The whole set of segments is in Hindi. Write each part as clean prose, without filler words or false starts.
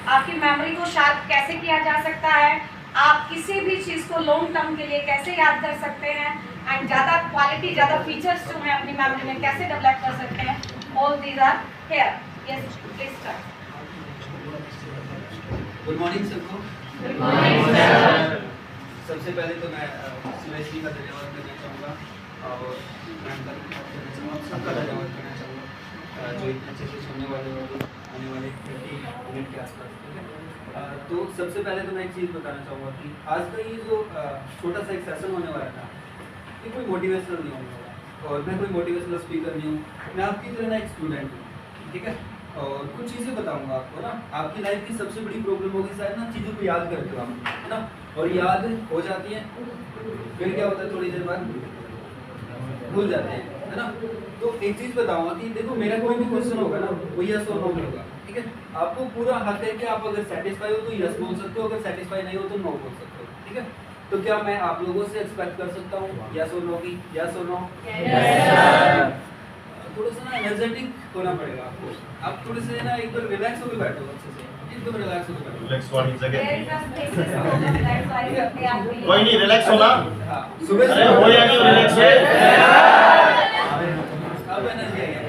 आपकी मेमोरी को शार्प कैसे किया जा सकता है, आप किसी भी चीज़ को लॉन्ग टर्म के लिए कैसे याद कर सकते हैं, एंड ज़्यादा क्वालिटी, ज़्यादा फीचर्स जो है अपनी मेमोरी में कैसे डेवलप कर सकते हैं, all these are here. Yes, please start. Good morning सबको। Good morning sir. सबसे पहले तो मैं सुरेश जी का धन्यवाद करना चाहूँगा और मैम का सबका धन्यवाद करना चाहूँगा जो इतने अच्छे से सुनने वाले और आने वाले 30 मिनट के आसपास, ठीक है। तो सबसे पहले तो मैं एक चीज़ बताना चाहूँगा कि आज का ये जो छोटा सा एक सेशन होने वाला था, ये कोई मोटिवेशनल नहीं होने वाला और मैं कोई मोटिवेशनल स्पीकर नहीं हूँ। मैं आपकी तरह ना एक स्टूडेंट हूँ, ठीक है। और कुछ चीज़ें बताऊंगा आपको ना। आपकी लाइफ की सबसे बड़ी प्रॉब्लम होगी शायद ना चीज़ों को याद करते हो आप, है ना, और याद हो जाती है फिर क्या होता है थोड़ी देर बाद भूल जाते हैं, है ना। तो एक चीज़ बताऊंगा कि देखो मेरा कोई भी क्वेश्चन होगा ना वो यस और नो में होगा, ठीक है। आपको पूरा हक है कि आप अगर सेटिस्फाई हो तो यस बोल सकते हो, अगर सेटिस्फाई नहीं हो तो नो बोल सकते हो, ठीक है। तो क्या मैं आप लोगों से एक्सपेक्ट कर सकता हूँ यस और नो की? यस और नो? थोड़ा सा ना एनर्जेटिक होना पड़ेगा आपको। आप थोड़े से ना एक बार रिलैक्स होकर बैठो, अच्छे से एकदम रिलैक्स होकर बैठो। रिलैक्स वाली जगह कोई नहीं, रिलैक्स होना। हां, सुबह अरे हो या नहीं रिलैक्स है। अब एनर्जी आई है।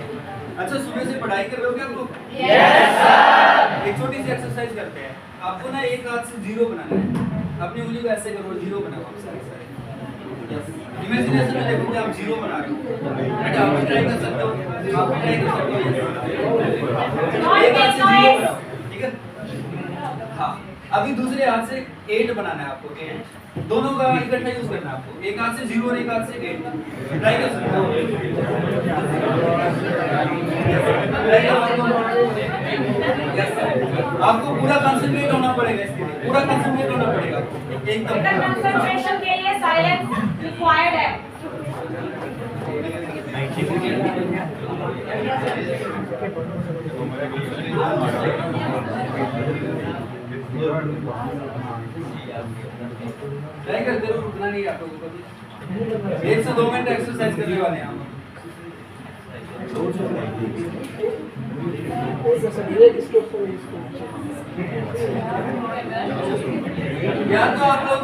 अच्छा, सुबह से पढ़ाई कर रहे हो क्या आप लोग? Yes sir. एक छोटी सी एक्सरसाइज करते हैं। आपको ना एक हाथ से जीरो बनाना है, अपनी उंगली को ऐसे करो, जीरो बनाओ आप सारे। यस, इमेजिनेशन में देखो कि आप जीरो बना रहे हो। बेटा आप ट्राई कर सकते हो, आप ट्राई कर सकते हो। एक हाथ से जीरो बनाओ, ठीक है। हाँ, अभी दूसरे हाथ से 8 बनाना है आपको। 8 दोनों का इकट्ठा यूज करना है आपको। एक हाथ से 0 और एक हाथ से 8 ट्राई कर सकते हो। आपको पूरा कंसंट्रेट होना पड़ेगा इसके लिए, पूरा कंसंट्रेट होना पड़ेगा एकदम। कंसंट्रेशन के लिए साइलेंस रिक्वायर्ड है। ट्राई करते रहो, रुकना नहीं आप लोगों को भी। 1 से 2 मिनट एक्सरसाइज करने वाले हैं हम। या तो आप लोग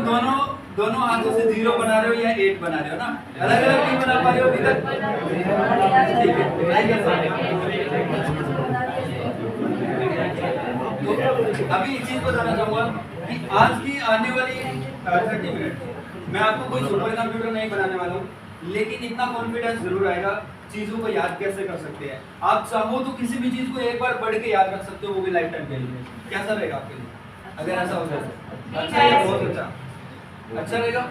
दोनों हाथों से 0 बना रहे हो या 8 बना रहे हो ना, अलग अलग नहीं बना पा रहे हो अभी तक, ठीक है। ट्राई कर सकते हो। तो अभी एक चीज बताना चाहूंगा कि आज की आने वाली 30 मिनट मैं आपको कोई सुपर कंप्यूटर नहीं बनाने वाला हूँ, लेकिन इतना कॉन्फिडेंस जरूर आएगा चीजों को याद कैसे कर सकते हैं। आप चाहो तो किसी भी चीज को एक बार पढ़ के याद रख सकते हो, वो भी लाइफ टाइम के लिए। कैसा रहेगा आपके लिए अगर ऐसा हो जाए? अच्छा है, बहुत अच्छा रहेगा।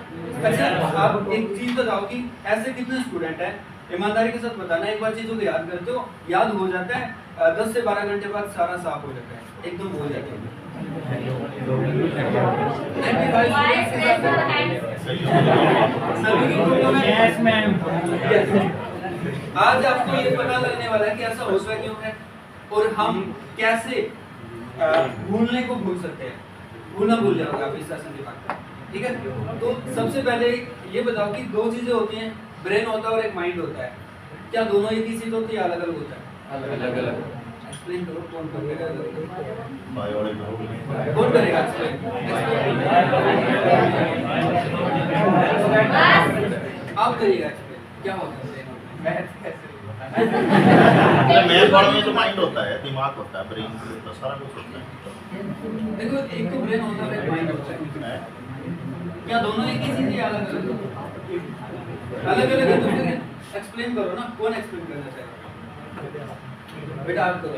अच्छा, आप एक चीज बताओ कि ऐसे कितने स्टूडेंट हैं, ईमानदारी के साथ बताना, एक बार चीजों को याद करते हो, याद हो जाता है, 10 से 12 घंटे बाद सारा साफ हो जाता है, एकदम हो जाता है। आज आपको ये पता लगने वाला है कि ऐसा होता क्यों है और हम कैसे भूलने को भूल सकते हैं। भूलना भूल जाओगे आप इस सेशन के बाद, ठीक है। तो सबसे पहले ये बताओ कि 2 चीजें होती हैं, ब्रेन होता है और एक माइंड होता है। क्या दोनों एक ही चीज होती है, अलग अलग होता है? अलग अलग। एक्सप्लेन करो, कौन करेगा? कौन करेगा एक्सप्लेन? आप करिएगा एक्सप्लेन, क्या होता है? मैथ कैसे? मेरे बारे में तो माइंड होता है, दिमाग होता है, ब्रेन होता है, सारा कुछ होता है। देखो, एक तो ब्रेन होता है, एक माइंड होता है। क्या दोनों एक ही चीज है, अलग अलग? अलग अलग है तो फिर एक्सप्लेन करो ना, कौन एक्सप्लेन करना चाहेगा? बेटा आप करो,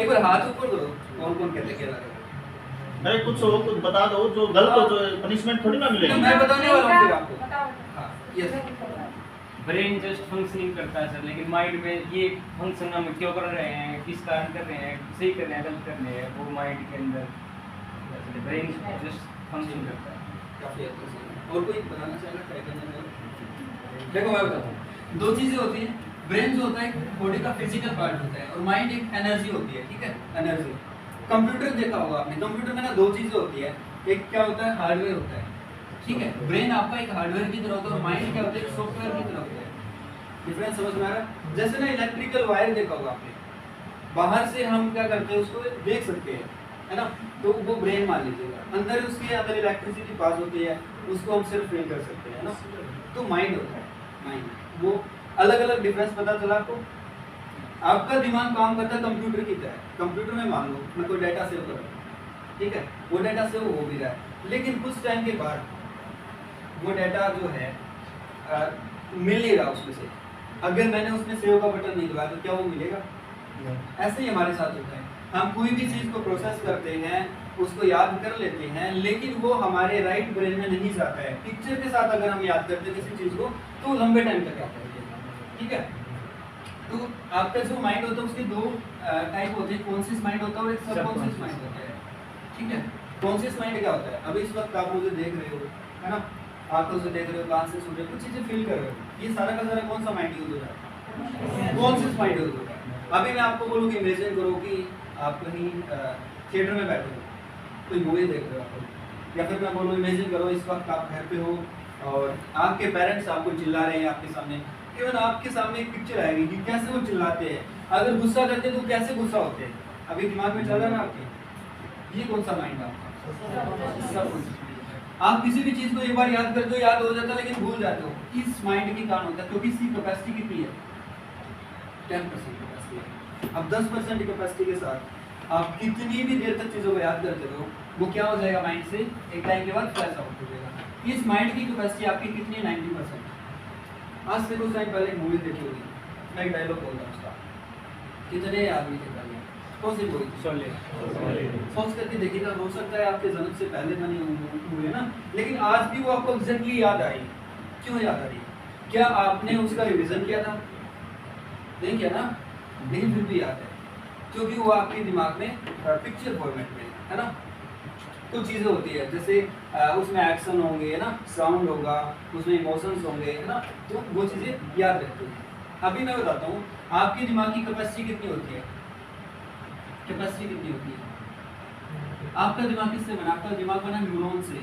एक बार हाथ ऊपर करो, कौन कौन कहते क्या लगा? अरे कुछ हो, कुछ बता दो जो गलत हो, जो पनिशमेंट थोड़ी ना मिलेगी। मैं बताने वाला हूँ फिर आपको। हाँ, यस। ब्रेन जस्ट फंक्शनिंग करता है सर, लेकिन माइंड में ये फंक्शन हम क्यों कर रहे हैं, किस कारण कर रहे हैं, सही कर रहे हैं, गलत कर रहे हैं, वो माइंड के अंदर ब्रेन जस्ट फंक्शन करता है। काफी अच्छा सही। और कोई बताना चाहेगा ट्राई करने में? देखो मैं बताता हूँ, 2 चीजें होती हैं। ब्रेन जो होता है बॉडी का फिजिकल पार्ट होता है और माइंड एक एनर्जी होती है, ठीक है, एनर्जी। कंप्यूटर देखा होगा आपने, कंप्यूटर में ना 2 चीजें होती है, एक क्या होता है, हार्डवेयर होता है, ठीक है। ब्रेन आपका एक हार्डवेयर की तरह होता है और माइंड क्या होता है, एक सॉफ्टवेयर की तरह होता है। डिफरेंस समझ में आ रहा है? जैसे ना इलेक्ट्रिकल वायर देखा होगा आपने, बाहर से हम क्या करते हैं उसको देख सकते हैं, है ना। तो वो ब्रेन मान लीजिएगा, अंदर उसके अंदर इलेक्ट्रिसिटी पास होती है, उसको हम सिर्फ फील कर सकते हैं ना। तो माइंड होता है, माइंड वो अलग अलग डिफरेंस पता चला आपको। आपका दिमाग काम करता है कंप्यूटर की तरह। कंप्यूटर में मान लो मैं कोई डाटा सेव कर रहा हूँ, ठीक है, वो डाटा सेव हो भी रहा है, लेकिन कुछ टाइम के बाद वो डाटा जो है मिल नहीं रहा उसमें से। अगर मैंने उसमें सेव का बटन नहीं दबाया तो क्या वो मिलेगा? ऐसे ही हमारे साथ होता है, हम कोई भी चीज़ को प्रोसेस करते हैं, उसको याद कर लेते हैं, लेकिन वो हमारे राइट ब्रेन में नहीं जाता है। पिक्चर के साथ अगर हम याद करते हैं किसी चीज़ को तो लंबे टाइम तक याद करते हैं, ठीक है। तो आपका जो माइंड होता है उसके दो टाइप होते हैं, कॉन्शियस माइंड होता है और एक सबकॉन्शियस माइंड होता है, ठीक है। कॉन्शियस माइंड क्या होता है? अभी इस वक्त आप मुझे देख रहे हो, है ना, आंखों से देख रहे हो, कान से सुन रहे हो, कुछ चीज़ें फील कर रहे हो, ये सारा का सारा कौन सा माइंड यूज हो रहा है? कॉन्शियस माइंड यूज हो रहा है। अभी मैं आपको बोलूँ कि इमेजिन करो कि आप कहीं थिएटर में बैठे हो, कोई मूवी देख रहे हो आप, या फिर मैं बोलूँ इमेजिन करो इस वक्त आप घर पे हो और आपके पेरेंट्स आपको चिल्ला रहे हैं आपके सामने, इवन आपके सामने एक पिक्चर आएगी कि कैसे वो चिल्लाते हैं, अगर गुस्सा करते हैं तो कैसे गुस्सा होते हैं, अभी दिमाग में चल रहा है ना आपके। ये कौन सा माइंड आपका? आप किसी भी चीज़ को एक बार याद करते हो, याद हो जाता है, लेकिन भूल जाते हो। इस माइंड के कारण होता है, क्योंकि इसकी कैपेसिटी कितनी है? 10% कैपेसिटी है। अब 10% कैपेसिटी के साथ आप कितनी भी देर तक चीज़ों को याद करते रहो, वो क्या हो जाएगा माइंड से एक टाइम के बाद फ्लैश आउट हो जाएगा। इस माइंड की कैपेसिटी आपकी कितनी है? 90%। आज से कुछ टाइम पहले एक मूवी देखी होगी, मैं एक डायलॉग बोल रहा हूँ उसका, कितने आदमी थे पहले, कौन सी मूवी? सोच करके देखिएगा, हो सकता है आपके जन्म से पहले बनी हुई है ना, लेकिन आज भी वो आपको एग्जैक्टली याद आ रही है। क्यों याद आ रही है? क्या आपने उसका रिवीजन किया था? नहीं किया ना, लेकिन फिर भी याद है, क्योंकि वो आपके दिमाग में पिक्चर फॉर्मेट में है ना। कुछ चीज़ें होती है जैसे उसमें एक्शन होंगे, है ना, साउंड होगा, उसमें इमोशंस होंगे, है ना, तो वो चीज़ें याद रहती हैं। अभी मैं बताता हूँ आपके दिमाग की कैपेसिटी कितनी होती है। कैपेसिटी कितनी होती है? आपका दिमाग किससे बना? आपका दिमाग बना न्यूरॉन से।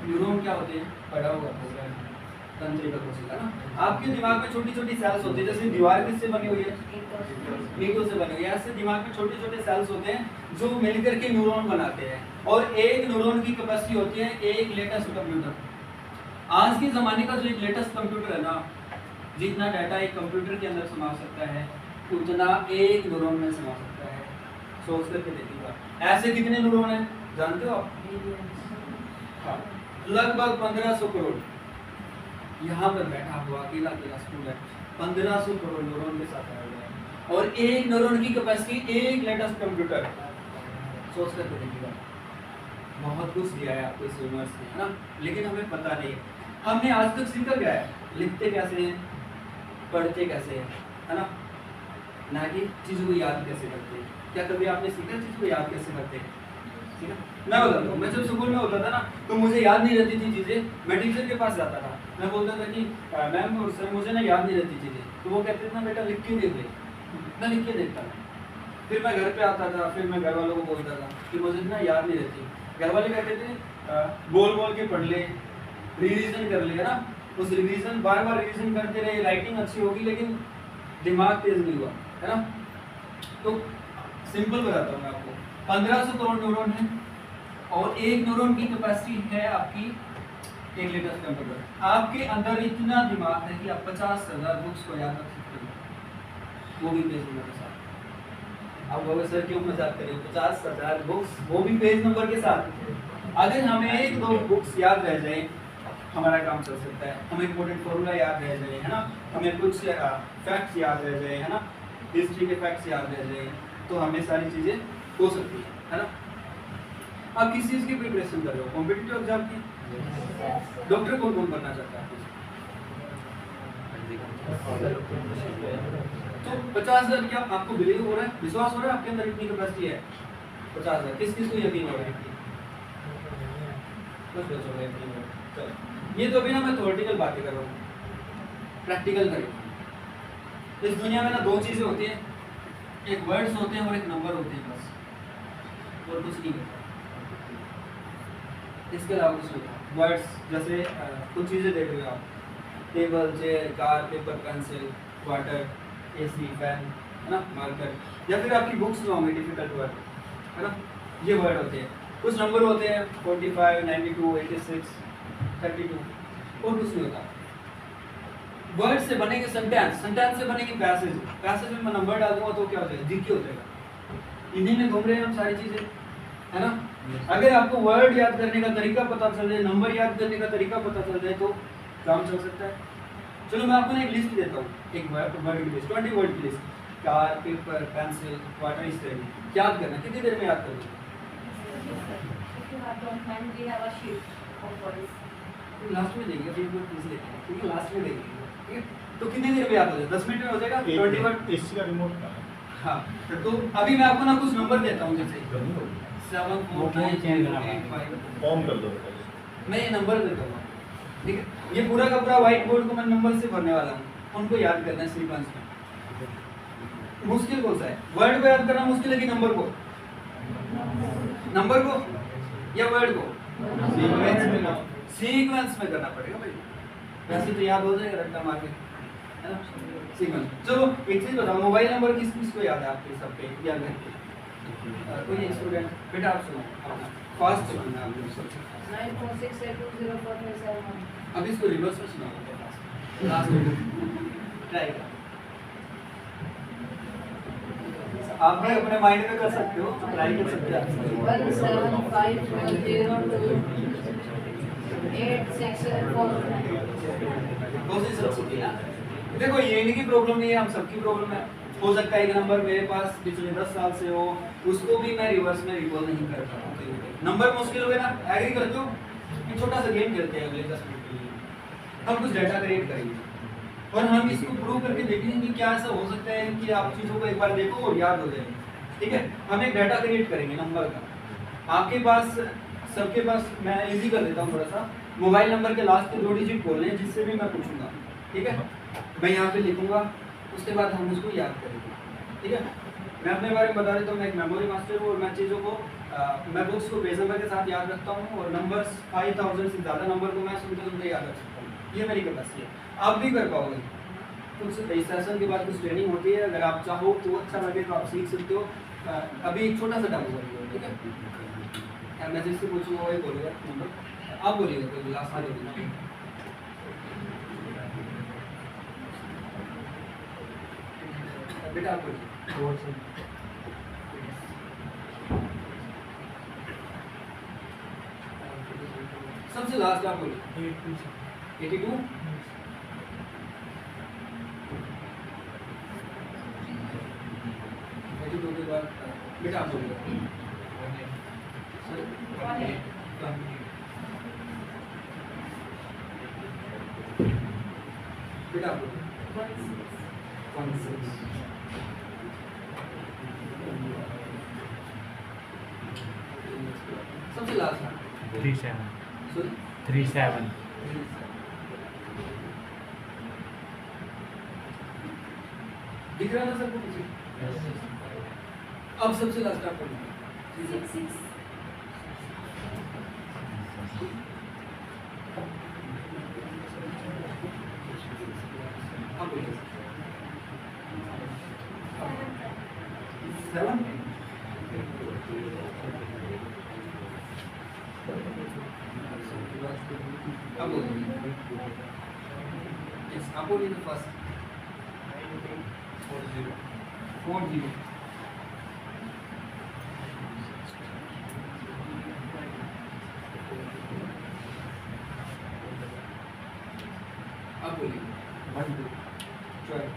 न्यूरॉन क्या होते हैं? पढ़ा हुआ तंत्रिका कोशिका ना। आपके दिमाग में छोटी छोटी सेल्स होती है, जैसे दीवार किससे बनी हुई है? ईंटों से बनी हुई है। ऐसे दिमाग में छोटे छोटे सेल्स होते हैं जो मिलकर के न्यूरॉन बनाते हैं, और एक न्यूरॉन की कैपेसिटी होती है एक लेटेस्ट कंप्यूटर। आज के ज़माने का जो एक लेटेस्ट कंप्यूटर है ना, जितना डाटा एक कंप्यूटर के अंदर समा सकता है उतना एक न्यूरॉन में समा सकता है। सोच करके देखिएगा, ऐसे कितने न्यूरॉन हैं जानते हो आप? हाँ, लगभग 1500 करोड़। यहाँ पर बैठा हुआ अकेला अकेला स्टूडेंट 1500 करोड़ न्यूरॉन के साथ आया हुआ है, और एक न्यूरॉन की कैपेसिटी एक लेटेस्ट कंप्यूटर। सोच करके देखिएगा, बहुत कुछ दिया है आपको इस यूनिवर्स ने, है ना, लेकिन हमें पता नहीं। हमने आज तक सीखा क्या है? लिखते कैसे हैं, पढ़ते कैसे हैं, है ना, ना कि चीज़ों को याद कैसे करते हैं। क्या कभी आपने सीखा चीज़ को याद कैसे करते हैं? ठीक है, मैं बताता हूँ। मैं जब स्कूल में होता था ना, तो मुझे याद नहीं रहती थी चीज़ें, मैं टीचर के पास जाता था, मैं बोलता था कि मैम और सर मुझे ना याद नहीं रहती चीज़ें, तो वो कहते थे ना बेटा लिख के देख ले। मैं लिख के देखता था, फिर मैं घर पे आता था, फिर मैं घर वालों को बोलता था कि मुझे ना याद नहीं रहती। घर वाले कहते थे बोल बोल के पढ़ ले, रिवीजन कर ले, है ना। उस रिवीजन बार बार रिवीजन करते रहे, राइटिंग अच्छी होगी लेकिन दिमाग तेज नहीं हुआ, है ना। तो सिंपल बताता हूँ मैं आपको, 1500 करोड़ न्यूरॉन है, और एक न्यूरॉन की कैपेसिटी है आपकी एक लेटेस्ट कंप्यूटर। आपके अंदर इतना दिमाग है कि आप 50,000 बुक्स को याद रख सकते हो, वो भी पेज नंबर के साथ। अब वो सर क्यों मजाक करें? 50,000 बुक्स, वो भी पेज नंबर के साथ। अगर हमें एक दो बुक्स याद रह जाए, हमारा काम चल सकता है। हमें इंपॉर्टेंट फॉर्मूला याद रह जाए, है ना, हमें कुछ फैक्ट्स याद रह जाए, है ना, हिस्ट्री के फैक्ट्स याद रह जाए, तो हमें सारी चीज़ें हो सकती है ना। आप किस चीज़ की प्रिपरेशन कर रहे हो? कॉम्पिटिटिव एग्जाम की? डॉक्टर कौन कौन बनना चाहता है? तो 50,000 क्या आपको बिलीव हो रहा है, विश्वास हो रहा है आपके अंदर इतनी कैपेसिटी है? 50,000 किस किस को यकीन हो रहा है? कुछ बच्चों को यकीन हो रहा है। चलो, ये तो अभी ना मैं थ्योरेटिकल बातें कर रहा हूँ, प्रैक्टिकल करें। इस दुनिया में ना दो चीज़ें होती हैं, एक वर्ड्स होते हैं और एक नंबर होते हैं, बस, और कुछ नहीं होता। इसके अलावा कुछ नहीं होता। वर्ड्स जैसे कुछ चीज़ें देख रहे हो आप, table, chair, car, paper, pencil, water, AC, fan, है ना, मार्कर, या फिर आपकी बुक्स में होंगे डिफिकल्ट वर्ड, है ना, ये वर्ड होते हैं। कुछ नंबर होते हैं 45, 92, 86, 32, और कुछ नहीं होता। वर्ड से बनेंगे सेंटेंस, सेंटेंस से बनेंगे पैसेज, पैसेज में मैं नंबर डाल दूंगा तो क्या हो जाएगा, जीके हो जाएगा। इन्हीं में घूम रहे हैं हम सारी चीजें, है ना। अगर आपको वर्ड याद करने का तरीका पता चल जाए, नंबर याद करने का तरीका पता चल जाए तो काम चल सकता है। चलो मैं आपको एक लिस्ट देता हूँ, एक वर्ड की लिस्ट, 20 वर्ड की list, car, paper, pencil, water, इस तरह की याद करना। कितनी देर में याद करोगे? लास्ट में देंगे, फिर प्लीज लेते हैं, क्योंकि लास्ट में देंगे, ठीक है। तो कितनी देर में याद हो जाए? 10 मिनट में हो जाएगा 20 वर्ड। एसी का रिमोट का हाँ, तो अभी मैं आपको ना कुछ नंबर देता हूँ, जैसे 7 4 9 8 5। फॉर्म कर दो। मैं ये नंबर देता हूँ, ठीक है। ये पूरा का पूरा व्हाइट बोर्ड को मैं नंबर से भरने वाला हूँ, उनको याद करना है सीक्वेंस में। मुश्किल कौन सा है? वर्ड को याद करना मुश्किल है कि नंबर को? नंबर को या वर्ड को? सीक्वेंस में करना पड़ेगा भाई, वैसे तो याद हो जाएगा रट्टा मार के, है ना। सीक्वेंस। चलो एक चीज बताओ, मोबाइल नंबर किस किस को याद है आपके सबके? याद है कोई एक स्टूडेंट? बेटा आप सुनो अपना फास्ट सुनना आप। 946820457। अब इसको रिवर्स में सुनाओ, लास्ट ट्राई करो। आप भी अपने माइंड में कर सकते हो, ट्राई कर सकते हो। 175028644। कोशिश रख सकती है ना। देखो ये इनकी प्रॉब्लम नहीं है, हम सबकी प्रॉब्लम है। हो सकता है एक नंबर मेरे पास पिछले 10 साल से हो, उसको भी मैं रिवर्स में रिकॉल नहीं कर पाता हूँ। नंबर मुश्किल हुए ना, एग्री करते हो? एक छोटा सा गेम खेलते हैं अगले 10 मिनट के लिए। हम कुछ डाटा क्रिएट करेंगे और हम इसको प्रूव करके देखेंगे कि क्या ऐसा हो सकता है कि आप चीज़ों को एक बार देखो और याद हो जाए, ठीक है। हम एक डाटा क्रिएट करेंगे नंबर का। आपके पास, सबके पास, मैं इजी कर देता हूँ थोड़ा सा, मोबाइल नंबर के लास्ट के 2 डिजिट बोलने हैं, जिससे भी मैं पूछूंगा, ठीक है। मैं यहाँ पे लिखूंगा, उसके बाद हम उसको याद करेंगे, ठीक है। मैं अपने बारे में बता देता हूँ, मैं एक मेमोरी मास्टर हूँ और मैं चीज़ों को मैं बुक्स को पेज नंबर के साथ याद रखता हूँ और नंबर्स 5000 से ज़्यादा नंबर को मैं सुनते सुनते याद रख सकता हूँ। ये मेरी कैपेसिटी है, आप भी कर पाओगे। कुछ इस सेशन के बाद कुछ ट्रेनिंग होती है, अगर आप चाहो तो अच्छा लगे तो आप सीख सकते हो। अभी एक छोटा सा डेमो करेंगे, ठीक है। मैं जिससे पूछूंगा वही बोलेगा नंबर, आप बोलिएगा कोई लास्ट में बोलिएगा। बेटा आप बोलिए। सबसे लास्ट आप बोलिए। 82। के बाद बेटा आप बोलिए। बेटा आप बोलिए। 16। सबसे लास्ट 37 सॉरी 37 दिख रहा था सबको पीछे? अब सबसे लास्ट आप बोलिए। 66। आप बोलिए। 7। अब बोलिए। Yes, आप बोलिए तो फर्स्ट। 40। अब बोलिए। 12।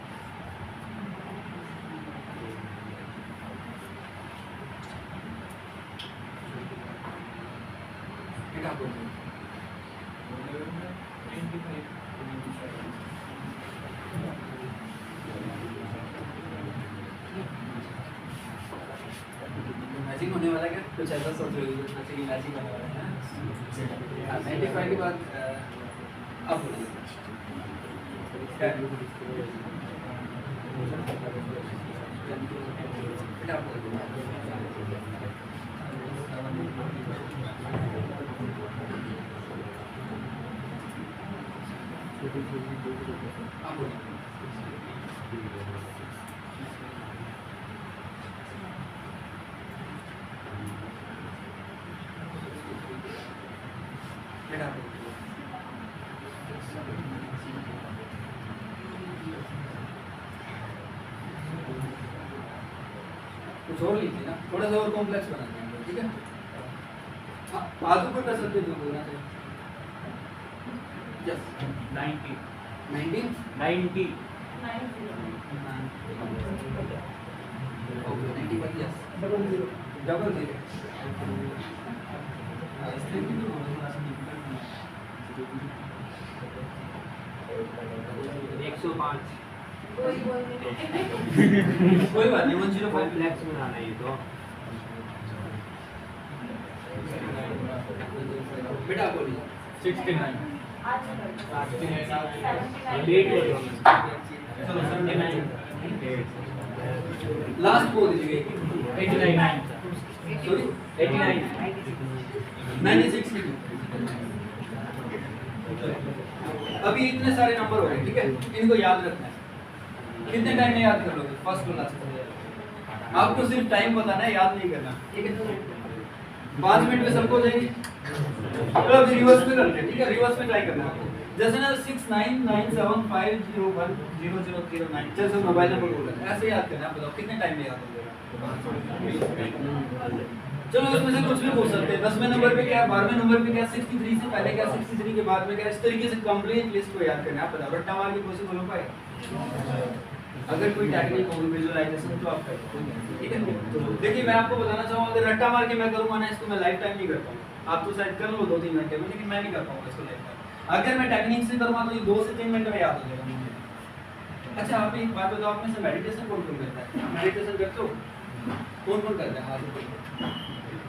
बेटा बोलिए। मैचिंग होने वाला है क्या? कुछ ऐसा सोच रहे हो जैसे कि मैचिंग होने वाला है ना? 95 के बाद अब बोलिए। बेटा आप बोलिए। आप बोलिए। कुछ और लीजिए ना, थोड़ा सा और कॉम्प्लेक्स बनाते हैं, ठीक है। आगे कोई कर सकते जो बोलना चाहिए। Yes 90. 19 90. 90. Okay 91 yes double zero इसलिए भी थोड़ा सा डिफिकल्ट है। 105. कोई बोल कोई बात नहीं 105 कॉम्प्लेक्स में आना ये तो. बेटा बोलिए 69. आज 8 हो गया. चलो 79 8. लास्ट बोल दीजिए 89. सॉरी 89. 96 अभी इतने सारे नंबर हो गए, ठीक है, इनको याद रखना है। कितने टाइम में याद कर लोगे फर्स्ट टू लास्ट? आपको सिर्फ टाइम बताना है, याद नहीं करना, ठीक है। 5 मिनट में सबको हो जाएगी। तो अभी रिवर्स में करते हैं, ठीक है, रिवर्स में ट्राई करना है। जैसे ना 6997500009 जैसे मोबाइल नंबर बोल रहे हैं, ऐसे याद करना है। बताओ कितने टाइम में याद हो जाएगा? चलो इसमें से कुछ भी पूछ सकते हैं। 10वें नंबर पे क्या, 12वें नंबर पे क्या, 63 से पहले क्या, 63 के बाद में क्या, इस तरीके से कंप्लीट लिस्ट को याद करना है। आप बताओ रट्टा मार के पॉसिबल हो पाएगा? अगर कोई टेक्निक हो विजुअलाइजेशन तो आप करें, ठीक है। तो देखिए मैं आपको बताना चाहूँगा, अगर रट्टा मार के मैं करूँगा ना इसको, मैं लाइफ टाइम नहीं कर पाऊँगा। आप तो शायद कर लो 2-3 घंटे में, लेकिन मैं नहीं कर पाऊँगा इसको लाइफ टाइम। अगर मैं टेक्निक से करूँगा तो ये 2 से 3 मिनट में याद हो जाएगा मुझे। अच्छा आप एक बात बताओ, आप में से मेडिटेशन कौन कौन करता है? मेडिटेशन करते हो? कौन कौन करता है?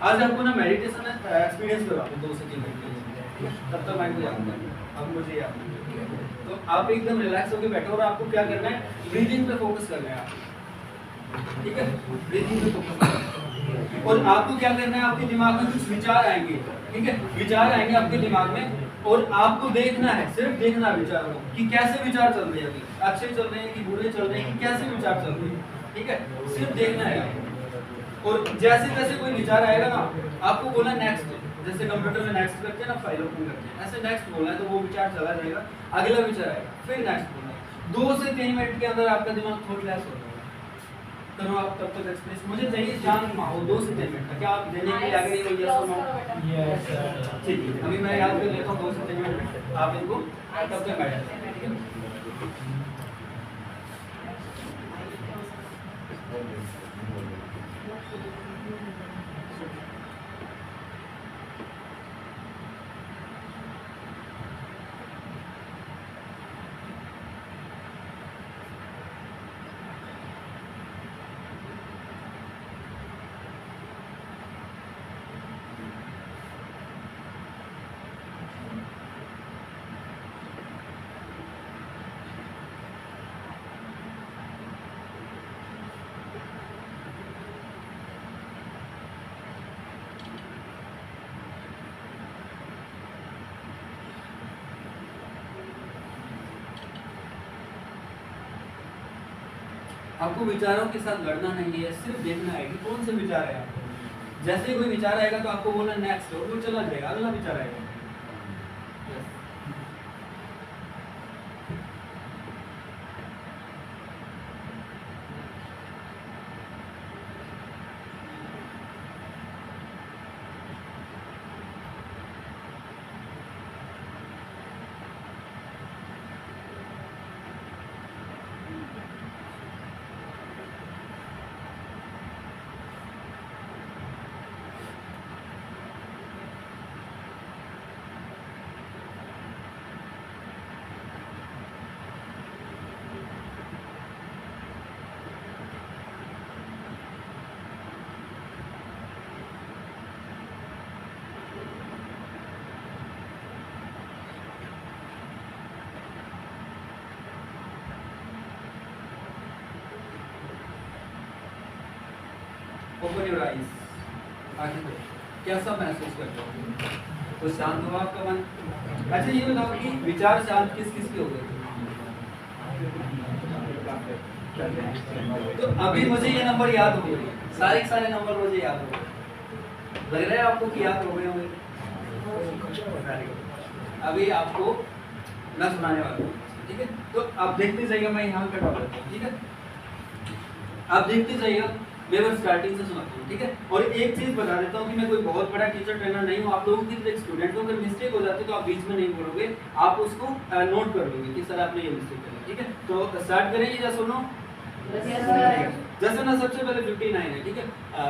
आज आपको ना मेडिटेशन एक्सपीरियंस कराओ 2 से 3 मिनट, तब तक मैं को याद कर, अब मुझे याद नहीं, ठीक है। तो आप एकदम रिलैक्स होकर बैठो और आपको क्या करना है, ब्रीदिंग पे फोकस करना है आपको, ठीक है, ब्रीदिंग पे फोकस करना है। और आपको क्या करना है, आपके दिमाग में कुछ विचार आएंगे, ठीक है, विचार आएंगे आपके दिमाग में, और आपको देखना है, सिर्फ देखना है विचारों को कि कैसे विचार चल रहे हैं, अभी अच्छे चल रहे हैं कि बुरे चल रहे हैं, कि कैसे विचार चल रहे हैं, ठीक है, सिर्फ देखना है आपको। और जैसे जैसे कोई विचार आएगा ना, आपको बोला नेक्स्ट, जैसे कंप्यूटर में नेक्स्ट करते हैं ना, फाइल ओपन करते हैं, ऐसे नेक्स्ट बोलना है, तो वो विचार चला जाएगा, अगला विचार आएगा, फिर नेक्स्ट बोलना है। 2 से 3 मिनट के अंदर आपका दिमाग थॉटलेस हो जाएगा। करो आप तब तक एक्सप्रेस, मुझे चाहिए जान माहौल 2 से 3 मिनट का। क्या आप देने के लिए आगे नहीं हो? यस और नो? ठीक है, अभी मैं याद कर लेता हूँ 2 से 3 मिनट, आप इनको तब तक बैठ जाते हैं, ठीक है। आपको विचारों के साथ लड़ना नहीं है, सिर्फ देखना है कि कौन से विचार है आपको। जैसे ही कोई विचार आएगा तो आपको बोलना नेक्स्ट, और वो चला जाएगा, अगला विचार आएगा। ओपन योर आईज, आंखें खोलो। कैसा महसूस करते हो? तो शांत हुआ आपका मन? अच्छा ये बताओ कि विचार शांत किस किस के हो गए? तो अभी मुझे ये नंबर याद हो गए, सारे सारे नंबर मुझे याद हो गए। लग रहा है आपको कि याद हो गए होंगे? अभी आपको मैं सुनाने वाला हूँ, ठीक है। तो आप देखते जाइएगा, मैं यहाँ कटा देता हूँ, ठीक है। आप देखते जाइएगा मैं बस स्टार्टिंग से सुनाता हूँ, ठीक है। और एक चीज़ बता देता हूँ कि मैं कोई बहुत बड़ा टीचर ट्रेनर नहीं हूँ। आप लोगों की तरह स्टूडेंट को अगर मिस्टेक हो जाती है तो आप बीच में नहीं बोलोगे, आप उसको नोट कर लोगे कि सर आपने ये मिस्टेक करी, ठीक है। तो स्टार्ट करेंगे या सुनो? जैसे ना सबसे पहले 59 है, ठीक है।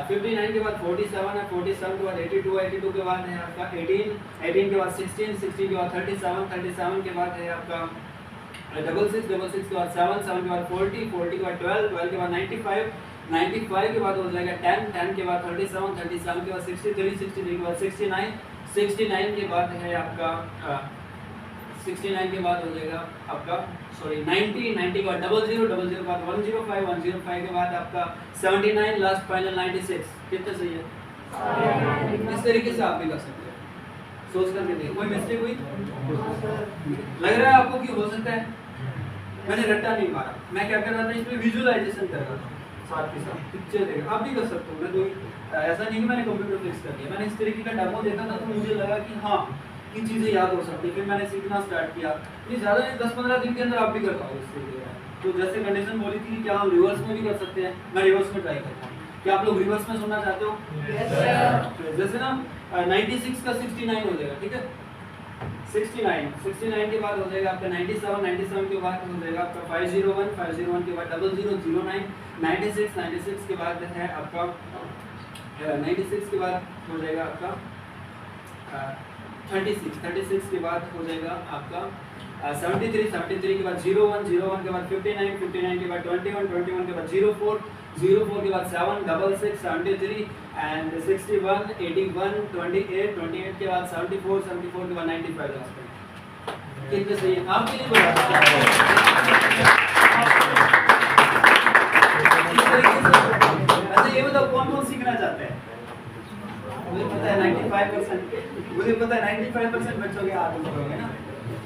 59 के बाद 47 है, 47 के बाद 82 है, 82 के बाद है आपका 18, 18 के बाद 16, 16 के बाद 37, 37 के बाद है आपका 66, 66 के बाद 7, 7 के बाद 40, 40 के बाद 12, 12 के बाद 95, 95 के बाद हो जाएगा 10, 10 के बाद 37, 37 के बाद 63, 63 के बाद 69, 69 के बाद है आपका 69 के बाद हो जाएगा आपका 90, 90 के बाद 00, 00 के बाद 105, 105 के बाद आपका 79, लास्ट फाइनल 96। कितना सही है? इस तरीके से आप भी कर सकते हैं, सोच करके देखिए। कोई मिस्टेक हुई लग रहा है आपको कि हो सकता है? मैंने रट्टा नहीं मारा, मैं क्या कर रहा था, इसमें विजुअलाइजेशन कर रहा था साथ के साथ, पिक्चर देखा। आप भी कर सकते हो, मैं कोई ऐसा नहीं कि मैंने कंप्यूटर फिक्स कर दिया। मैंने इस तरीके का डेमो देखा था तो मुझे लगा कि हाँ ये चीज़ें याद हो सकती है, फिर मैंने सीखना स्टार्ट किया। ये ज़्यादा नहीं, 10-15 दिन के अंदर आप भी कर पाओगे इस तरीके का। तो जैसे कंडीशन बोली थी कि क्या हम रिवर्स में भी कर सकते हैं, मैं रिवर्स में ट्राई करता हूँ। क्या आप लोग रिवर्स में सुनना चाहते हो? जैसे ना 96 का 69 हो जाएगा, ठीक है। 69, 69 के बाद हो जाएगा आपका 97, 97 के बाद हो जाएगा आपका 501, 501 के बाद 0009, 96, 96 के बाद है आपका 96 के बाद हो जाएगा आपका 36, 36 के बाद हो जाएगा आपका 73, 73 के बाद 01, 01 के बाद 59, 59 के बाद 21, 21 के बाद 04, 04 के बाद 7, 66, 73 एंड 61, 81, 28, 28 के बाद 74, 74 के बाद 95 लास्ट में। कितने सही है? आपके लिए बोला अच्छा ये बताओ कौन कौन सीखना चाहते हैं? मुझे पता है 95%, मुझे पता है 95% बच्चों के हाथ में होंगे ना।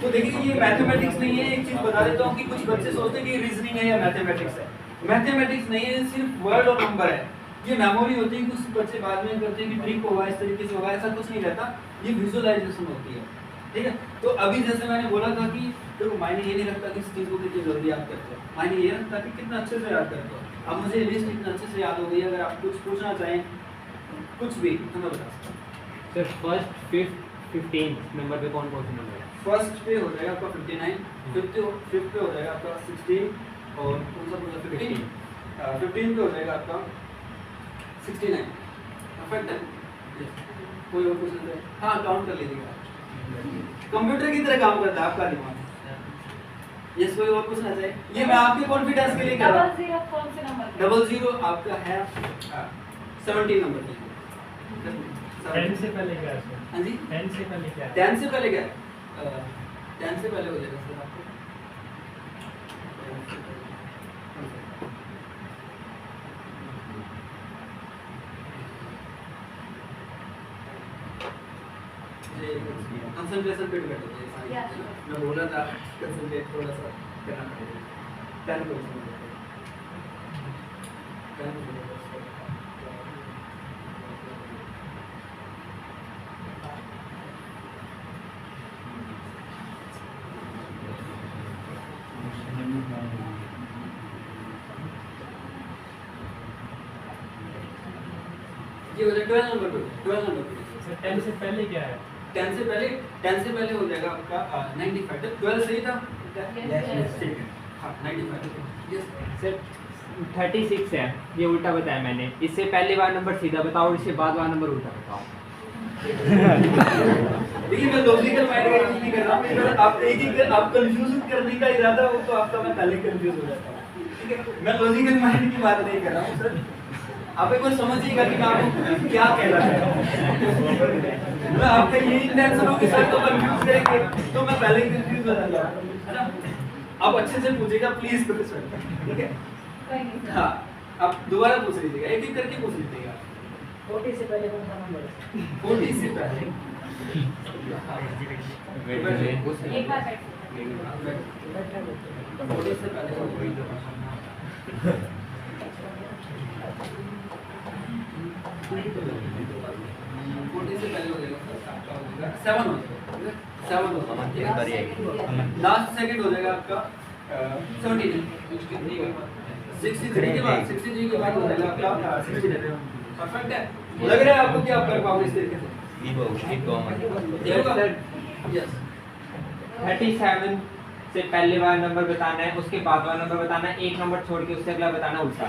तो देखिए ये मैथमेटिक्स नहीं है। एक चीज बता देता हूँ कि कुछ बच्चे सोचते हैं कि रीजनिंग है या मैथमेटिक्स है। मैथमेटिक्स नहीं है, सिर्फ वर्ड और नंबर है। ये मेमोरी होती है, कुछ बच्चे बाद में करते हैं कि ट्रिक होगा, इस तरीके से होगा, ऐसा कुछ नहीं रहता। ये विजुअलाइजेशन होती है, ठीक है। तो अभी जैसे मैंने बोला था कि देखो मायने ये नहीं रखता कि इस चीज़ को कितनी जल्दी याद करते हो, मायने ये रखता कि कितना अच्छे से याद करते हो। अब मुझे लिस्ट इतना अच्छे से याद हो गई, अगर आप कुछ पूछना चाहें कुछ भी तो मैं बता सकता हूँ। सर फर्स्ट, फिफ्थ, 15 नंबर पे कौन कौन से नंबर है? फर्स्ट पे हो जाएगा आपका 59, फिफ्थ पे हो जाएगा आपका 16 और कौन सा पूछा 15 15 पे हो जाएगा आपका 69। परफेक्ट है। कोई और क्वेश्चन है? हाँ काउंट कर लीजिएगा, कंप्यूटर की तरह काम करता है आपका दिमाग। यस कोई और पूछना चाहिए? ये मैं आपके कॉन्फिडेंस के लिए कर रहा हूँ। 00 कौन से नंबर? 00 आपका है 17 नंबर की। 10 से पहले क्या है सर? हाँ जी 10 से पहले क्या है? 10 से पहले क्या है? 10 से पहले हो जाएगा सर आपको। कंसंट्रेशन पे डिपेंड होता है। मैं बोल रहा था कंसंट्रेट थोड़ा सा करना पड़ेगा। 10 ये हो जाएगा 12 नंबर पे, 12 नंबर पे। सर 10 से पहले क्या है? 10 से पहले हो जाएगा आपका 95। 12 सही था? Yes. ठीक है। हाँ 95। यस सर 36 है, ये उल्टा बताया मैंने। इससे पहले वाला नंबर सीधा बताओ और इससे बाद वाला नंबर उल्टा बताओ। देखिए मैं लॉजिकल माइंड का यूज नहीं कर रहा हूँ। अगर आप आप कंफ्यूज करने का इरादा हो तो आपका मैं पहले कंफ्यूज हो जाता हूँ, ठीक है। मैं लॉजिकल माइंड की बात नहीं कर रहा हूँ सर। आप एक बार समझिएगा कि मैं आपको क्या कह रहा हूँ। मैं आपका यही इंटेंशन हो कि सर तो कंफ्यूज करेंगे तो मैं पहले ही कंफ्यूज हो जाता हूँ, है ना। आप अच्छे से पूछिएगा प्लीज सर, ठीक है। कोई नहीं। हाँ आप दोबारा पूछ लीजिएगा, एक एक करके पूछ लीजिएगा। 40 से पहले कौन सा नंबर है? 40 से पहले एक बार बैठ। 40 से पहले 40 से पहले हो जाएगा 7 हो जाएगा, 7 हो जाएगा। लास्ट सेकंड हो जाएगा आपका 17। 63 के बाद 63 के बाद हो जाएगा आप 60 ले रहे हो परफेक्ट है लग रहा है आपको कि आप कर पाओगे इस तरीके से यस सर यस 37 से पहले वाला नंबर बताना है, उसके बाद वाला नंबर बताना है, एक नंबर छोड़ के उससे अगला बताना उल्टा।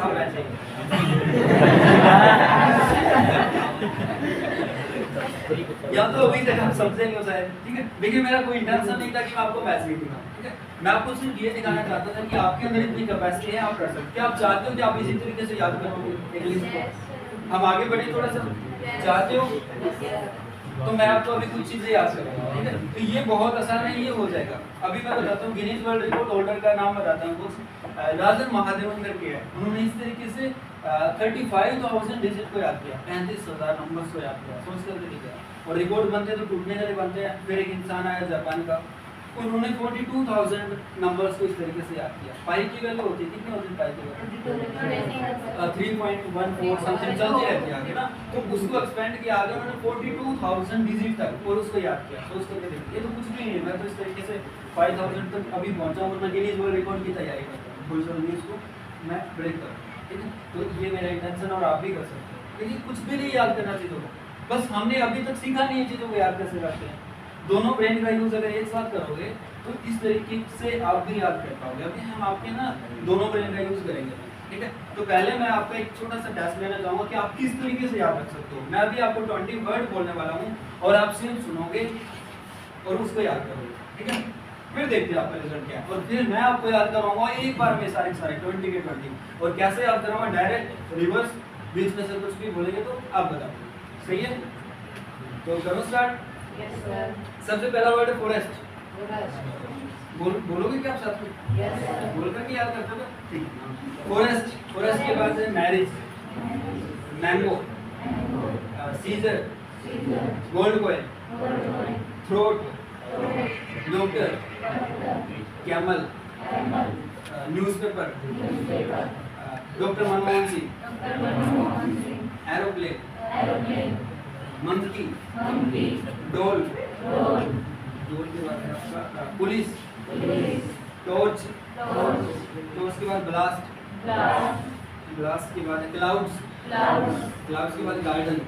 अब ऐसे या तो अभी तक आप समझेंगे शायद ठीक है देखिए मेरा कोई इंटेंशन नहीं था कि मैं आपको मैथ्स नहीं दिखाऊं ठीक है मैं आपको सिर्फ ये दिखाना चाहता था कि आपके अंदर इतनी कैपेसिटी है आप कर सकते हैं आप चाहते हो कि आप इसी तरीके से याद करोगे इंग्लिश को हम आगे बढ़े थोड़ा सा चाहते हो तो मैं आपको अभी कुछ चीजें याद करूंगा ठीक है तो ये बहुत आसान है ये हो जाएगा अभी मैं बताता हूँ गिनीज वर्ल्ड रिकॉर्ड होल्डर का नाम बताता हूँ कुछ राजन महादेवन करके है उन्होंने इस तरीके से 35,000 डिजिट को याद किया 35,000 नंबर्स को याद किया सोच कर देखिए और रिकॉर्ड बनते तो टूटने के लिए बनते हैं फिर एक इंसान आया जापान का उन्होंने 42,000 नंबर्स को इस तरीके से याद किया पाई की वैल्यू होती है कितनी होती है पाई की वैल्यू 3.14 समथिंग चलती रहती है आगे ना तो उसको एक्सपेंड किया आगे उन्होंने 42,000 डिजिट तक और उसको याद किया सोच करके देखिए ये तो कुछ भी नहीं है मैं तो इस तरीके से 5,000 तक अभी पहुंचा और मैं गिनीज वर्ल्ड रिकॉर्ड की तैयारी करता हूँ फुल सर्विस इसको मैं ब्रेक कर ठीक है तो ये मेरा इंटेंशन और आप भी कर सकते हैं लेकिन कुछ भी नहीं याद करना चीज़ों को बस हमने अभी तक सीखा नहीं है चीज़ों को याद कैसे करते हैं दोनों ब्रेन का यूज अगर एक साथ करोगे तो इस तरीके से आप भी याद कर पाओगे अभी हम आपके ना दोनों ब्रेन का यूज करेंगे ठीक है तो पहले मैं आपका एक छोटा सा टेस्ट लेना चाहूंगा कि आप किस तरीके से याद रख सकते हो मैं अभी आपको 20 वर्ड बोलने वाला हूँ और आप सिर्फ सुनोगे और उसको याद करोगे ठीक है फिर देखते हैं आपका रिजल्ट क्या है और फिर मैं आपको याद करवाऊंगा एक बार में सारे 20 के 20 और कैसे याद करवाऊंगा डायरेक्ट रिवर्स बीच में से कुछ भी बोलेंगे तो आप बताओ सही है तो करो स्टार्ट यस सर सबसे पहला वर्ड है फॉरेस्ट बोलोगे क्या आप साथ में यस सर बोलकर के याद करते हो ठीक फॉरेस्ट के बाद है marriage mango scissor gold coin throat doctor camel newspaper doctor Manmohan Singh aeroplane monkey doll doll के बाद है आपका पुलिस टॉर्च टॉर्च के बाद ब्लास्ट ब्लास्ट के बाद क्लाउड्स क्लाउड्स के बाद गार्डन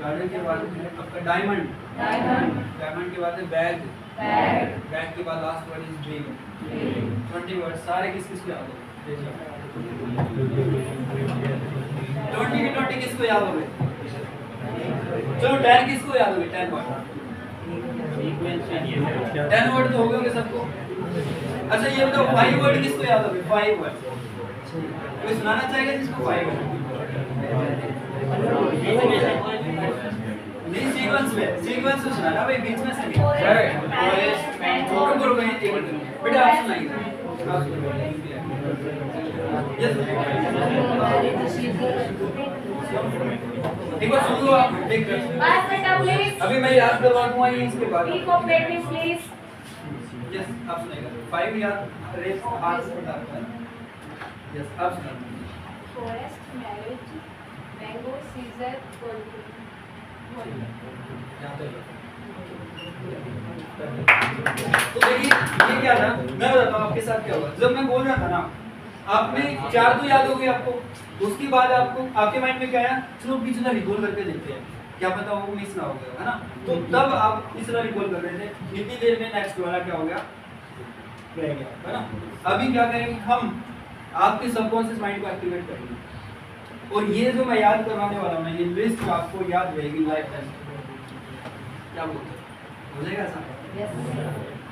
गार्डन के बाद है आपका डायमंड डायमंड के बाद है बैग बैग के बाद last word is dream 20 word सारे किस किस को याद हो 20 किसको याद हो गए चलो 10 किसको याद हो गए 10 वर्ड 10 वर्ड तो हो गए सबको अच्छा ये बताओ 5 वर्ड किसको याद हो गए 5 वर्ड कोई सुनाना चाहेगा जिसको 5 वर्ड नहीं सीक्वेंस में सुनाना भाई बीच में से नहीं रुको एक मिनट बेटा आप सुनाइए एक बार सुन लो आप देख प्लीज अभी मैं याद करवा दूंगा ये इसके बाद बी कोऑपरेटिव प्लीज यस आप सुनाइएगा 5 याद रेस हाथ से बताता है यस आप सुनाइए forest marriage mango scissor gold तो देखिए ये क्या था मैं बताता हूँ आपके साथ क्या हुआ जब मैं बोल रहा था ना आपने 4 तो याद हो गए आपको उसके बाद आपको आपके माइंड में क्या आया चलो बीच में रिकॉल करके देखते हैं क्या पता वो मिस ना हो गया है ना तो तब आप इस तरह रिकॉल कर रहे थे इतनी देर में नेक्स्ट वाला क्या हो गया रह गया है ना अभी क्या करेंगे हम आपके सबकॉन्शियस माइंड को एक्टिवेट करेंगे और ये जो मैं याद करवाने वाला हूँ ना ये लिस्ट आपको याद रहेगी लाइफ टाइम क्या बोलते हो जाएगा ऐसा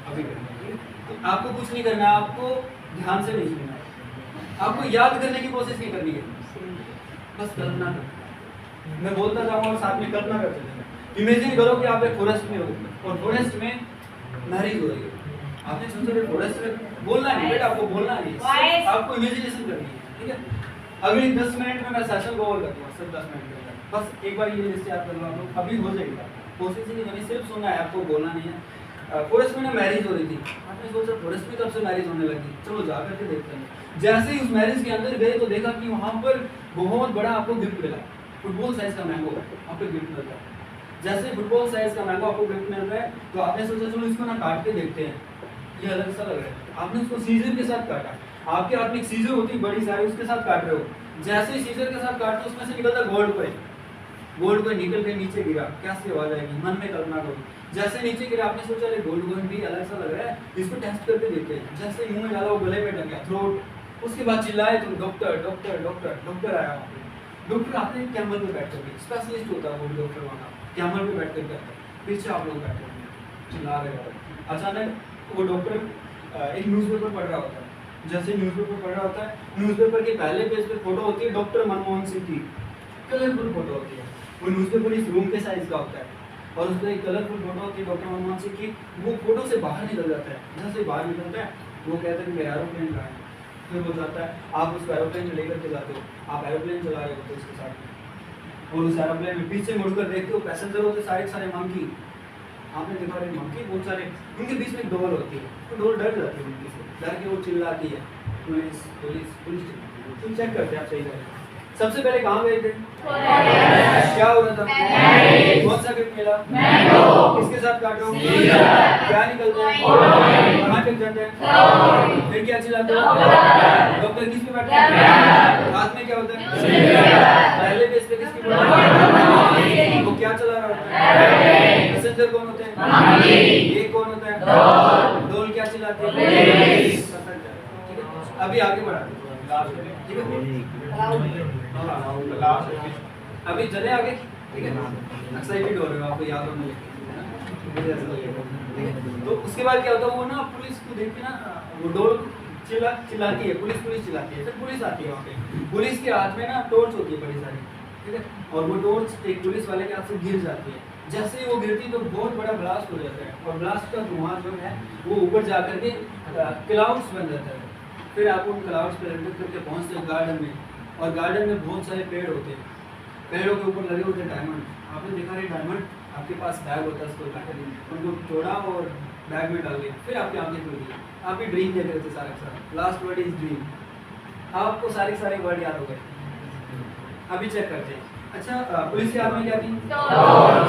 अभी तो आपको कुछ नहीं करना आपको ध्यान से नहीं सुनना आपको याद करने की कोशिश नहीं करनी है बस कल्पना करो मैं बोलता जाऊंगा और साथ में कल्पना करते जाऊंगा इमेजिन करो कि आप एक फॉरेस्ट में हो और फॉरेस्ट में मैरिज हो रही है आपने सोचा फॉरेस्ट में बोलना नहीं बेटा आपको बोलना नहीं आपको इमेजिनेशन करनी है ठीक है अगली 10 मिनट में मैं सेशन को ओवर कर दूंगा सिर्फ 10 मिनट के अंदर बस एक बार ये लिस्ट याद कर लो आप लोग अभी हो जाएगा कोशिश ही नहीं करनी सिर्फ सुनना है आपको बोलना नहीं है फॉरेस्ट में ना मैरिज हो रही थी आपने सोचा फॉरेस्ट में कब से मैरिज होने लगी चलो जा करके देखते हैं जैसे ही उस मैरिज के अंदर गए तो देखा कि वहाँ पर बहुत बड़ा आपको गिफ्ट मिला फुटबॉल साइज का मैंगो आपको गिफ्ट मिलता जैसे फुटबॉल साइज का मैंगो आपको गिफ्ट मिल रहा है, तो आपने सोचा चलो इसको ना काट के देखते हैं, ये अलग सा लग रहा है, आपने उसको सीजर के साथ काटा। आपके हाथ में एक सीजर होती है बड़ी सारी, उसके साथ काट रहे हो, जैसे ही सीजर के साथ काटते उसमें से निकलता गोल्ड कॉइन, गोल्ड कॉइन निकल के नीचे गिरा, कैसी आवाज आएगी, मन में कल्पना करो। जैसे नीचे गिरा आपने सोचा अरे गोल्ड कॉइन भी अलग सा लग रहा है, इसको टेस्ट करके देखते हैं। जैसे मुंह में डाला वो गले में लग गया, थ्रोट। उसके बाद चिल्लाए तुम डॉक्टर डॉक्टर डॉक्टर, डॉक्टर आया वहाँ पे। डॉक्टर आते हैं कैमल पे बैठ करके, स्पेशलिस्ट होता है वो डॉक्टर वहाँ, कैमल पे बैठ करके आता है, पीछे आप लोग बैठे होंगे, चिल्ला रहे हो। अचानक वो डॉक्टर एक न्यूज़पेपर पढ़ रहा होता है। जैसे न्यूज़पेपर पढ़ रहा होता है, न्यूज़पेपर के पहले पेज पे फोटो होती है डॉक्टर मनमोहन सिंह की, कलरफुल फोटो होती है। वो न्यूज़पेपर इस रूम के साइज का होता है और उस पर एक कलरफुल फोटो होती है डॉक्टर मनमोहन सिंह की। वो फोटो से बाहर निकल जाता है, जैसे बाहर निकलता है वो कहता है कि एरोप्लेन कहाँ है। फिर वो जाता है, आप उसको एरोप्लेन में लेकर के जाते हो, आप एरोप्लेन चला रहे होते हो उसके साथ में, और उस एरोप्लेन में पीछे मुड़कर देखते हो पैसेंजर होते सारे सारे मंकी। आपने देखा रहे मंकी बहुत सारे, उनके बीच में एक डोर होती है, तो डोर डर जाती है उनकी से, डर के वो चिल्लाती है पुलिस पुलिस पुलिस। तुम चेक करते हैं आप सही करें। सबसे पहले कहाँ गए थे? क्या हो रहा था? कौन सा गिफ्ट मिला? किसके साथ काटो? क्या निकलता है? कहाँ तक जाते हैं? फिर क्या चिल्लाते हो? डॉक्टर किस पे बैठते हैं? हाथ में क्या होता है? पहले पेज पे किसकी फोटो? वो क्या चला रहा होता है? पैसेंजर कौन होते हैं? ये कौन होता है? डोल क्या चिल्लाती है? अभी आगे बढ़ाते हैं, ठीक है? अभी चले आगे, ठीक है? एक्साइटेड हो रहे हो, आपको याद होने लगे। तो उसके बाद क्या होता है, वो ना पुलिस को देख के ना वो डोर चिल्लाती है, पुलिस पुलिस चिल्लाती है। फिर पुलिस आती है वहाँ पे, पुलिस के हाथ में ना टॉर्च होती है बड़ी सारी, ठीक है? और वो टॉर्च एक पुलिस वाले के हाथ से गिर जाती है। जैसे ही वो गिरती तो बहुत बड़ा ब्लास्ट हो जाता है, और ब्लास्ट का धुआं जो है वो ऊपर जा करके क्लाउड्स बन जाता है। फिर आप उन क्लाउड्स पे लटक करके पहुँचते हो गार्डन में, और गार्डन में बहुत सारे पेड़ होते हैं, पेड़ों के ऊपर लगे होते हैं डायमंड। आपने देखा है डायमंड, आपके पास बैग होता है, उसको उठाकर उनको तोड़ा और बैग में डाल दिया, फिर आपकी आंखें खुल गई, आप भी ड्रीम देख रहे थे सारे सारे। Last word is dream. आपको सारे वर्ड याद हो गए। अभी चेक करते हैं। अच्छा, पुलिस के हाथ में क्या थी?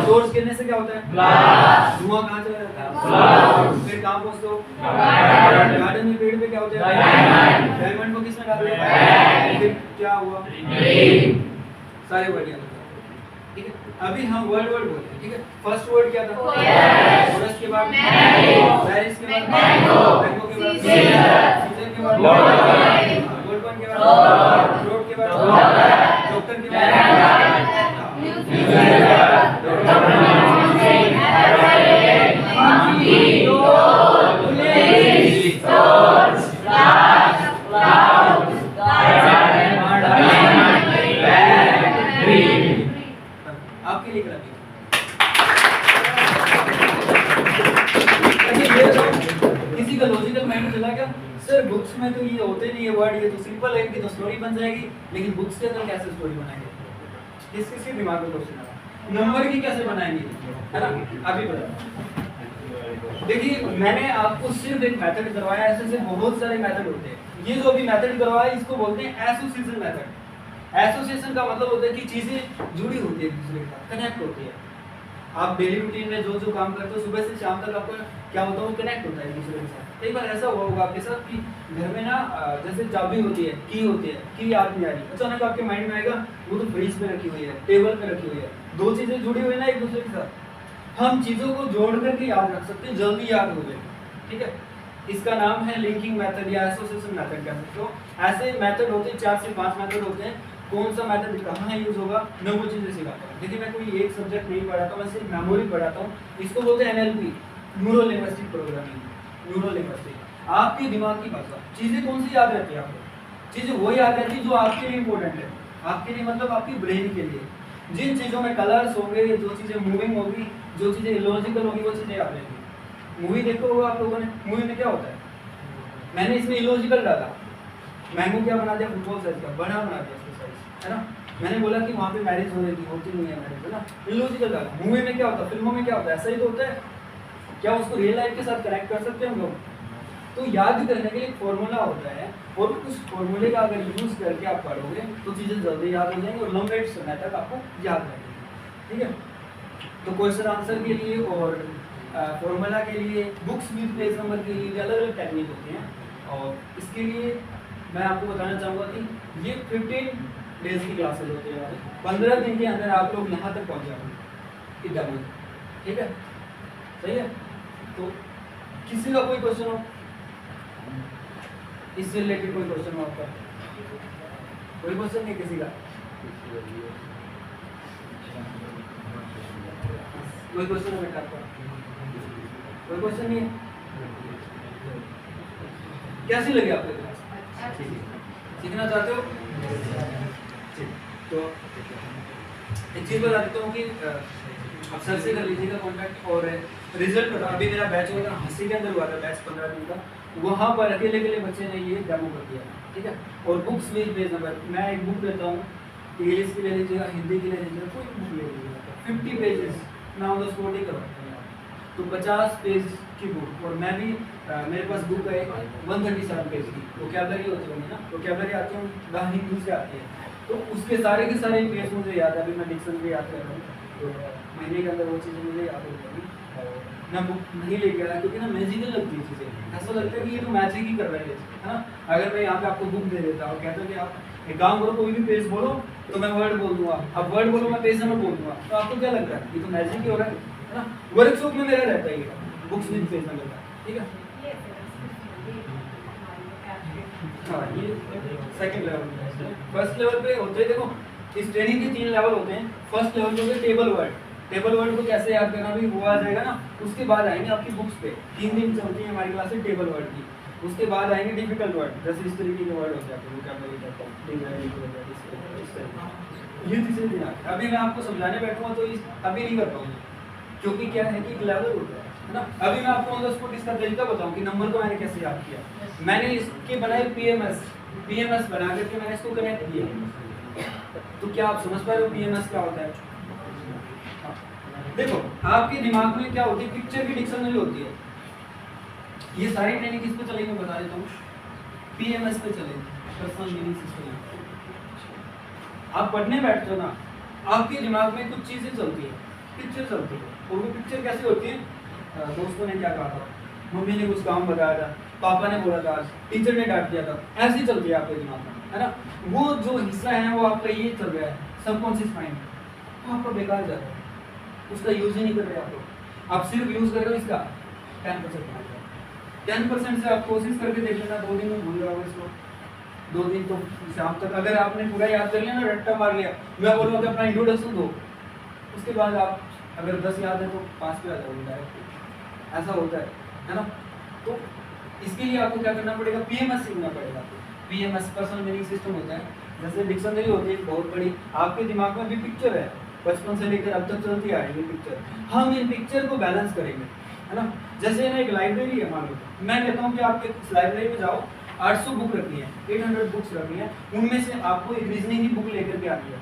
टॉर्च गिरने से क्या होता है? धुआं कहाँ चला जाता है? फिर कहाँ पहुँचते हो? गार्डन में पेड़ पे क्या होता है? डायमंड को किसने डाल दिया? फिर क्या हुआ? सारे वर्ड याद होते हैं, ठीक है? अभी हम वर्ड बोलते हैं, ठीक है? फर्स्ट वर्ड क्या था? फॉरेस्ट के बाद पेरिस के बाद मैंगो के बाद सीजर के बाद गोल्डन के बाद रोड के बाद डॉक्टर के बाद आपके लिए कराती किसी का लॉजिकल माइंड चला गया, सर बुक्स में तो ये होते नहीं है वर्ड, ये तो सिंपल है कि तो स्टोरी बन जाएगी, लेकिन बुक्स के अंदर कैसे स्टोरी बनाएंगे? किसके दिमाग में क्वेश्चन आ रहा, नंबर की कैसे बनाएंगे, है ना? अभी बताओ। देखिए, मैंने आपको सिर्फ एक मेथड करवाया, ऐसे बहुत सारे मेथड होते हैं। ये जो अभी मेथड करवाया इसको बोलते हैं एसोसिएशन मेथड। एसोसिएशन का मतलब होता है कि चीजें जुड़ी होती है एक दूसरे के साथ, कनेक्ट होती है। आप डेली रूटीन में जो जो काम करते हो सुबह से शाम तक आपका क्या होता है, वो कनेक्ट होता है एक दूसरे के साथ। कई बार ऐसा हुआ होगा आपके साथ कि घर में ना जैसे चाबी होती है, की होती है, की याद नहीं आ रही, अचानक आपके माइंड में आएगा वो तो फ्रिज पे रखी हुई है, टेबल पे रखी हुई है, दो चीजें जुड़ी हुई ना एक दूसरे के साथ। हम चीजों को जोड़ करके याद रख सकते हैं, जल्दी याद हो जाए, ठीक है? इसका नाम है लिंकिंग मेथड या एसोसिएशन मेथड कह सकते हो। ऐसे मेथड होते हैं, 4 से 5 मेथड होते हैं। कौन सा मेथड कहाँ यूज होगा मैं वो चीजें सिखाता हूँ। देखिए, मैं कोई एक सब्जेक्ट नहीं पढ़ाता हूँ, मैं सिर्फ मेमोरी पढ़ाता हूँ। इसको बोलते हैं NLP, neuro linguistic programming. Neuro linguistic आपके दिमाग की भाषा। चीजें कौन सी याद रहती है आपको? चीजें वो याद रहती है जो आपके लिए इंपॉर्टेंट है। आपके लिए मतलब आपकी ब्रेन के लिए। जिन चीजों में कलर्स होंगे, जो चीजें मूविंग होगी, जो चीजें इलॉजिकल होगी, वो चीजें याद रहेंगी। मूवी देखो होगा आप लोगों ने, मूवी में क्या होता है? मैंने इसमें इलॉजिकल डाला, मैंगो क्या बना दिया, फुटबॉल साइज का बड़ा बना दिया इसका साइज, है ना? मैंने बोला कि वहाँ पे मैरिज हो रही थी, होती नहीं है मैरिज, है ना? इलॉजिकल डाला। मूवी में क्या होता है, फिल्मों में क्या होता है, ऐसा ही तो होता है। क्या उसको रियल लाइफ के साथ कनेक्ट कर सकते हैं हम लोग? तो याद करने के लिए एक फॉर्मूला होता है, और उस फॉर्मूले का अगर यूज करके आप पढ़ोगे तो चीज़ें जल्दी याद हो जाएंगी और लंबे समय तक आपको याद रहेंगी, ठीक है? तो क्वेश्चन आंसर के लिए और फॉर्मूला के लिए, बुक्स विद पेज नंबर के लिए अलग अलग टेक्निक होती हैं। और इसके लिए मैं आपको बताना चाहूँगा कि ये 15 डेज की क्लासेज होती है, 15 दिन के अंदर आप लोग यहाँ तक पहुँच जाओगे डेमो। ठीक है, सही है। तो किसी का कोई क्वेश्चन हो, इससे रिलेटेड कोई क्वेश्चन हो आपका? कोई क्वेश्चन नहीं किसी का? कोई क्वेश्चन है बेटा आपका? कोई क्वेश्चन नहीं है? कैसी लगी आपको क्लास? सीखना चाहते हो? तो एक चीज बता देता हूँ कि आप सर से कर लीजिएगा कॉन्टैक्ट। और रिजल्ट बता, अभी मेरा बैच हुआ था हंसी के अंदर हुआ था बैच 15 दिन का, वहाँ पर अकेले बच्चे ने ये डेमो कर दिया। ठीक है, और बुक्स विद पेज नंबर, मैं एक बुक देता हूँ, इंग्लिश की ले लीजिएगा, हिंदी की ले लीजिएगा, कोई बुक ले लीजिएगा, 50 पेजेस मैं ऑन द स्पॉट ही करवाता हूँ। तो 50 पेज की बुक, और मैं भी मेरे पास बुक है 137 पेज की, वोकैबुलरी होती होगी ना, वोकैबुलरी आती है द हिंदू से आती है, तो उसके सारे के सारे पेज मुझे याद है। अभी मैं डिक्शनरी याद कर रहा हूँ, तो महीने के अंदर वो चीज़ें मुझे याद हो जाएगी। मैं बुक नहीं लेके आया क्योंकि ना मैजिकल लगती है चीज़ें, ऐसा लगता है कि ये तो मैजिक ही कर रहे हैं, है ना। अगर मैं यहाँ पे आपको बुक दे देता और कहता हूँ कि आप एक काम करो, कोई भी पेज बोलो तो मैं वर्ड बोल दूंगा, अब वर्ड बोलो मैं पेज नंबर बोल दूंगा, तो आपको क्या लगता है ये तो मैजिक ही हो रहा है ना। वर्कशॉप में मेरा रहता है ये बुक्स विद पेज नंबर का। ठीक है, हाँ ये सेकंड लेवल। फर्स्ट लेवल पे होते हैं, देखो इस ट्रेनिंग के 3 लेवल होते हैं। फर्स्ट लेवल पे होते टेबल वर्ड, टेबल वर्ड को कैसे याद करना भी वो आ जाएगा ना। उसके बाद आएंगे आपकी बुक्स पे, 3 दिन चलती है हमारी क्लासेस टेबल वर्ड की। उसके बाद आएंगे डिफिकल्ट वर्ड, जैसे इस तरीके के वर्ड होते हैं, ये तीसरे दिन आते हैं। अभी मैं आपको समझाने बैठूंगा तो अभी नहीं कर पाऊंगा, क्योंकि क्या है कि लेवल होता है ना। अभी मैं आपको ऑन द स्पॉट इसका तरीका बताऊं कि नंबर को मैंने कैसे याद किया। मैंने इसके बनाए पीएमएस बना करके मैंने इसको कनेक्ट किया। तो क्या आप समझ पा रहे हो पीएमएस क्या होता है? देखो आपके दिमाग में क्या होती है, पिक्चर की डिक्शनरी होती है। ये सारी ट्रेनिंग किस पे चलेगी मैं बता देता हूँ, पीएमएस पे चलेगी, पर्सनल मीनिंग सिस्टम। आप पढ़ने बैठते हो ना, आपके दिमाग में कुछ चीजें चलती है, पिक्चर चलती है। और वो पिक्चर कैसे होती है, दोस्तों ने क्या कहा था, मम्मी ने कुछ काम बताया था, पापा ने बोला था, टीचर ने डांट दिया था, ऐसे चलती है आपके दिमाग में, है ना। वो जो हिस्सा है वो आपका ये चल रहा है सबकॉन्शियस माइंड, वो आपका बेकार जा रहा है, उसका यूज ही नहीं कर रहे आप सिर्फ यूज कर रहे हो इसका 10% से आप कोशिश करके देख लेना, 2 दिन में भूल जाओगे इसको। 2 दिन तो शाम तक अगर आपने पूरा याद कर लिया ना, रट्टा मार लिया, मैं बोलूँगा कि अपना इंट्रोडक्शन दो, उसके बाद आप अगर 10 याद है तो 5 पे आ जाओगे डायरेक्ट, ऐसा होता है ना। तो इसके लिए आपको क्या करना पड़ेगा, पीएमएस सीखना पड़ेगा। पीएमएस पर्सनल मीनिंग सिस्टम होता है, जैसे डिक्शनरी होती है बहुत बड़ी, आपके दिमाग में भी पिक्चर है, बचपन से लेकर अब तक चलती आ रही है पिक्चर। हम इन पिक्चर को बैलेंस करेंगे, है ना। जैसे ना एक लाइब्रेरी है, मान लो मैं कहता हूँ कि आप एक लाइब्रेरी में जाओ, 800 बुक रखनी है, 800 बुक्स रखनी है, उनमें से आपको एक रीजनिंग की बुक लेकर के आनी है।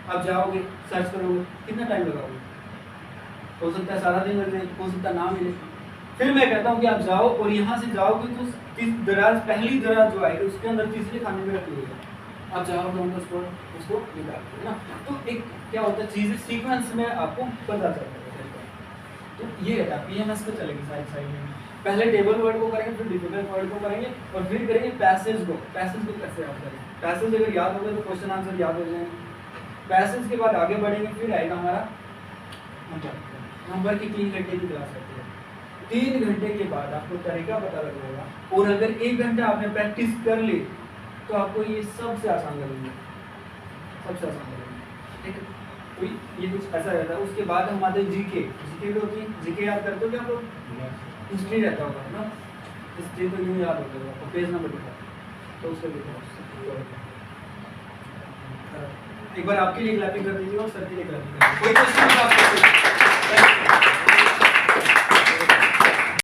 आप जाओगे, सर्च करोगे, कितना टाइम लगाओगे? हो सकता है सारा दिन लग जाए, हो सकता है ना मिले। फिर मैं कहता हूँ कि आप जाओ और यहाँ से जाओगे तो दराज, पहली दराज जो आएगी उसके अंदर तीसरे खाने में रख लीजिएगा, आप जाओगे ऑन द स्पॉट उसको निकालते हैं ना। तो एक क्या होता है, चीज़ें सीक्वेंस में आपको पता चलता है। तो ये रहता है पीएमएस पे चलेगी साइड में। पहले टेबल वर्ड को करेंगे, फिर डिफिकल्ट वर्ड को करेंगे, और फिर करेंगे पैसेज को। पैसेज को कैसे याद करेंगे, पैसेज अगर याद हो गए तो क्वेश्चन आंसर याद हो जाएंगे। पैसेज के बाद आगे बढ़ेंगे, फिर आएगा हमारा नंबर की 3 घंटे की क्लास रहती है। 3 घंटे के बाद आपको तरीका पता लग जाएगा, और अगर 1 घंटा आपने प्रैक्टिस कर ली तो आपको ये सबसे आसान लगेगा, सबसे आसान लगेगा। ठीक है, तो ये कुछ ऐसा रहता है। उसके बाद हम आते हैं जीके भी होती है। जीके याद करते हो क्या आप लोग? हिस्ट्री रहता होगा ना, हिस्ट्री तो यूँ याद होता है, पेज नंबर लिखा तो उसका लिखा। एक बार आपके लिए क्लैपिंग कर दीजिए और सर के लिए क्लैपिंग कर दीजिए। कोई क्वेश्चन